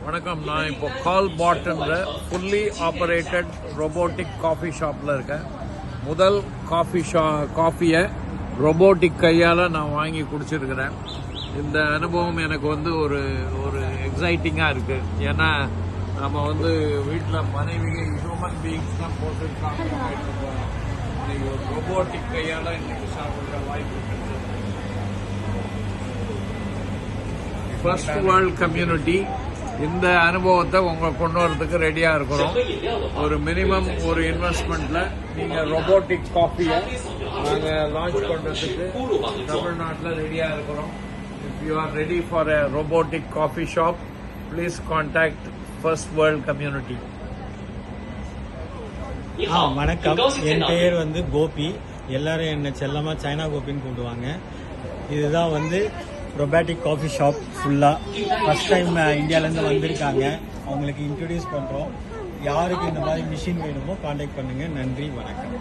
வணக்கம். நான் இப்போ கால் பாட்ன்ற ஃபுல்லி ஆப்ரேட்டட் ரோபோட்டிக் காஃபி ஷாப்பில் இருக்கேன். முதல் காஃபியை ரோபோட்டிக் கையால் நான் வாங்கி குடிச்சிருக்கிறேன். இந்த அனுபவம் எனக்கு ஒரு ஒரு எக்ஸைட்டிங்காக இருக்குது. ஏன்னா நம்ம வீட்டில் மனைவி ஹியூமன் பீயிங்ஸ் தான் போட்டுருக்காங்க. இன்னைக்கு ஒரு ரோபோட்டிக் கையால் இன்னைக்கு சாப்பிட்ற வாய்ப்பு இருக்குது. ஃபர்ஸ்ட் வேர்ல்ட் கம்யூனிட்டி இந்த அனுபவத்தை கொண்டு வரதுக்கு ரெடியாக இருக்கிறோம். ஒரு மினிமம் ஒரு இன்வெஸ்ட்மெண்ட்டில் நீங்கள் ரோபோட்டிக் காஃபியை நாங்கள் லான்ச் பண்ணுறதுக்கு தமிழ்நாட்டில் ரெடியாக இருக்கிறோம். If you are ready for a robotic coffee shop, please contact first world community. வணக்கம், என் பெயர் கோபி. எல்லாரும் என்ன செல்லமாக சைனா கோபின்னு கூப்பிடுவாங்க. இதுதான் ரொபாட்டிக் காஃபி ஷாப். ஃபுல்லாக ஃபர்ஸ்ட் டைம் இந்தியாவிலேருந்து வந்திருக்காங்க. அவங்களுக்கு இன்ட்ரடியூஸ் பண்ணுறோம். யாருக்கு இந்த மாதிரி மிஷின் வேணுமோ காண்டாக்ட் பண்ணுங்கள். நன்றி, வணக்கம்.